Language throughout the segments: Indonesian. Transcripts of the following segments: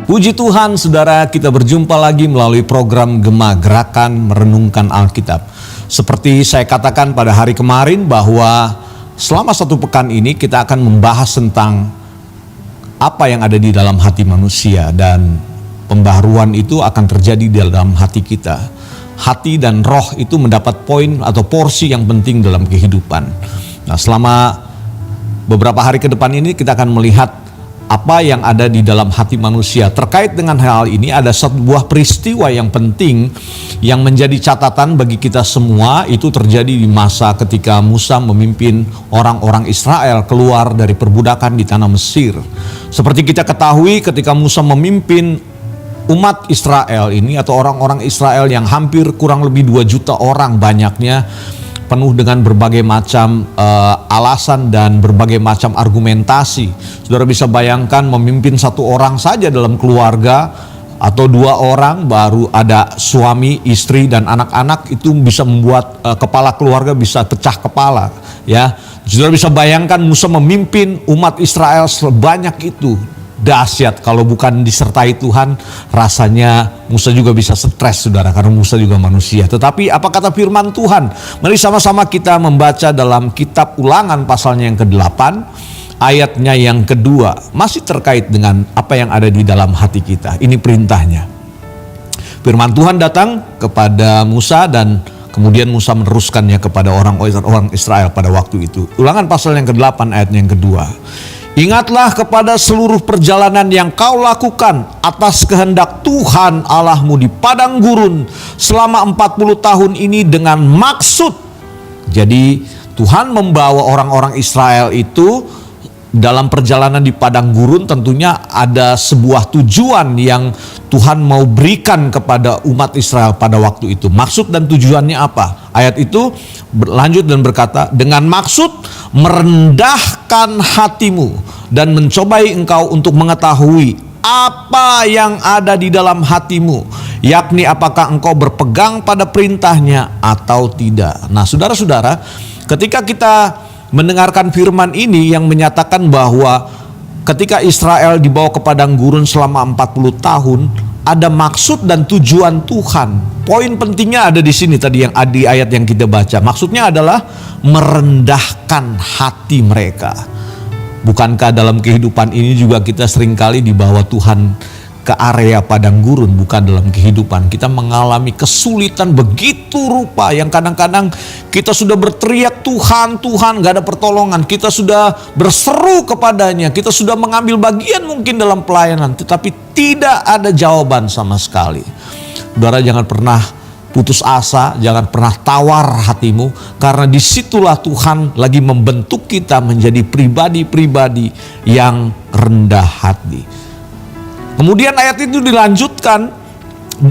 Puji Tuhan, saudara, kita berjumpa lagi melalui program Gema Gerakan Merenungkan Alkitab. Seperti saya katakan pada hari kemarin bahwa selama satu pekan ini kita akan membahas tentang apa yang ada di dalam hati manusia, dan pembaharuan itu akan terjadi di dalam hati kita. Hati dan roh itu mendapat poin atau porsi yang penting dalam kehidupan. Nah, selama beberapa hari ke depan ini kita akan melihat apa yang ada di dalam hati manusia. Terkait dengan hal ini ada sebuah peristiwa yang penting yang menjadi catatan bagi kita semua. Itu terjadi di masa ketika Musa memimpin orang-orang Israel keluar dari perbudakan di tanah Mesir. Seperti kita ketahui, ketika Musa memimpin umat Israel ini atau orang-orang Israel yang hampir kurang lebih 2 juta orang banyaknya, penuh dengan berbagai macam alasan dan berbagai macam argumentasi. Saudara bisa bayangkan memimpin 1 orang saja dalam keluarga atau 2 orang, baru ada suami, istri dan anak-anak, itu bisa membuat kepala keluarga bisa pecah kepala, ya. Saudara bisa bayangkan Musa memimpin umat Israel sebanyak itu. Dahsyat, kalau bukan disertai Tuhan rasanya Musa juga bisa stres, saudara, karena Musa juga manusia. Tetapi apa kata firman Tuhan? Mari sama-sama kita membaca dalam kitab Ulangan pasalnya yang ke-8 ayatnya yang kedua, masih terkait dengan apa yang ada di dalam hati kita. Ini perintahnya. Firman Tuhan datang kepada Musa dan kemudian Musa meneruskannya kepada orang Israel pada waktu itu. Ulangan pasal yang ke-8 ayatnya yang kedua. Ingatlah kepada seluruh perjalanan yang kau lakukan atas kehendak Tuhan Allahmu di padang gurun selama 40 tahun ini dengan maksud. Jadi Tuhan membawa orang-orang Israel itu dalam perjalanan di padang gurun, tentunya ada sebuah tujuan yang Tuhan mau berikan kepada umat Israel pada waktu itu. Maksud dan tujuannya apa? Ayat itu berlanjut dan berkata, dengan maksud merendahkan hatimu dan mencobai engkau untuk mengetahui apa yang ada di dalam hatimu, yakni apakah engkau berpegang pada perintahnya atau tidak. Nah, saudara-saudara, ketika kita mendengarkan firman ini yang menyatakan bahwa ketika Israel dibawa ke padang gurun selama 40 tahun, ada maksud dan tujuan Tuhan. Poin pentingnya ada di sini tadi yang ada di ayat yang kita baca. Maksudnya adalah merendahkan hati mereka. Bukankah dalam kehidupan ini juga kita seringkali dibawa Tuhan ke area padang gurun? Bukan dalam kehidupan kita mengalami kesulitan begitu rupa yang kadang-kadang kita sudah berteriak Tuhan, Tuhan, gak ada pertolongan. Kita sudah berseru kepadanya, kita sudah mengambil bagian mungkin dalam pelayanan, tetapi tidak ada jawaban sama sekali. Saudara, jangan pernah putus asa, jangan pernah tawar hatimu, karena disitulah Tuhan lagi membentuk kita menjadi pribadi-pribadi yang rendah hati. Kemudian ayat itu dilanjutkan,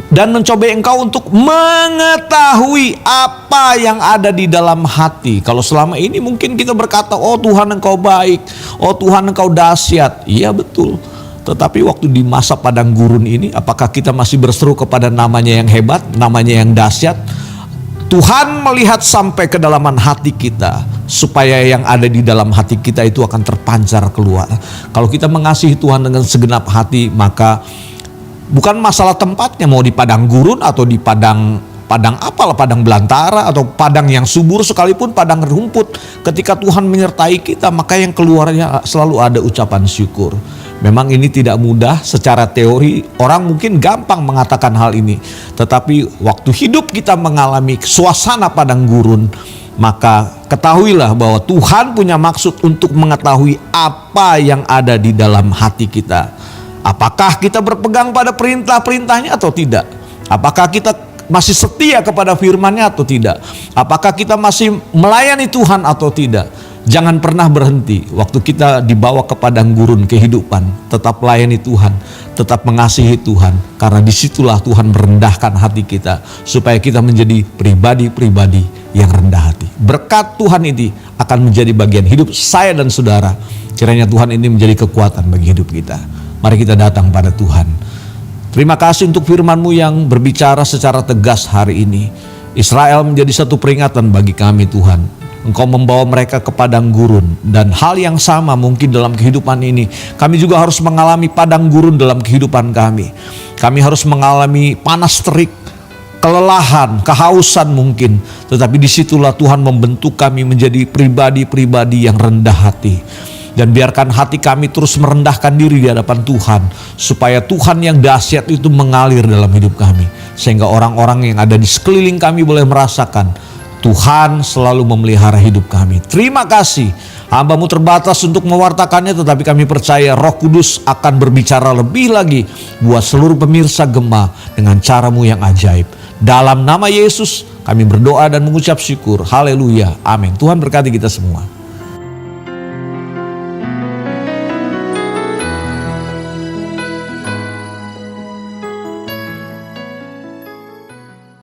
dan mencobai engkau untuk mengetahui apa yang ada di dalam hati. Kalau selama ini mungkin kita berkata, oh Tuhan engkau baik, oh Tuhan engkau dahsyat. Iya betul. Tetapi waktu di masa padang gurun ini, apakah kita masih berseru kepada namanya yang hebat, namanya yang dahsyat? Tuhan melihat sampai kedalaman hati kita, supaya yang ada di dalam hati kita itu akan terpancar keluar. Kalau kita mengasihi Tuhan dengan segenap hati, maka bukan masalah tempatnya, mau di padang gurun atau di padang belantara atau padang yang subur sekalipun, padang rumput, ketika Tuhan menyertai kita, maka yang keluarnya selalu ada ucapan syukur. Memang ini tidak mudah secara teori, orang mungkin gampang mengatakan hal ini, tetapi waktu hidup kita mengalami suasana padang gurun, maka ketahuilah bahwa Tuhan punya maksud untuk mengetahui apa yang ada di dalam hati kita. Apakah kita berpegang pada perintah-perintahnya atau tidak? Apakah kita masih setia kepada firman-Nya atau tidak? Apakah kita masih melayani Tuhan atau tidak? Jangan pernah berhenti waktu kita dibawa ke padang gurun kehidupan. Tetap layani Tuhan, tetap mengasihi Tuhan, karena disitulah Tuhan merendahkan hati kita, supaya kita menjadi pribadi-pribadi yang rendah hati. Berkat Tuhan ini akan menjadi bagian hidup saya dan saudara. Kiranya Tuhan ini menjadi kekuatan bagi hidup kita. Mari kita datang pada Tuhan. Terima kasih untuk firman-Mu yang berbicara secara tegas hari ini. Israel menjadi satu peringatan bagi kami Tuhan. Engkau membawa mereka ke padang gurun. Dan hal yang sama mungkin dalam kehidupan ini. Kami juga harus mengalami padang gurun dalam kehidupan kami. Kami harus mengalami panas terik, kelelahan, kehausan mungkin. Tetapi disitulah Tuhan membentuk kami menjadi pribadi-pribadi yang rendah hati. Dan biarkan hati kami terus merendahkan diri di hadapan Tuhan. Supaya Tuhan yang dahsyat itu mengalir dalam hidup kami. Sehingga orang-orang yang ada di sekeliling kami boleh merasakan Tuhan selalu memelihara hidup kami. Terima kasih. Hamba-Mu terbatas untuk mewartakannya, tetapi kami percaya Roh Kudus akan berbicara lebih lagi buat seluruh pemirsa Gema dengan cara-Mu yang ajaib. Dalam nama Yesus kami berdoa dan mengucap syukur. Haleluya. Amin. Tuhan berkati kita semua.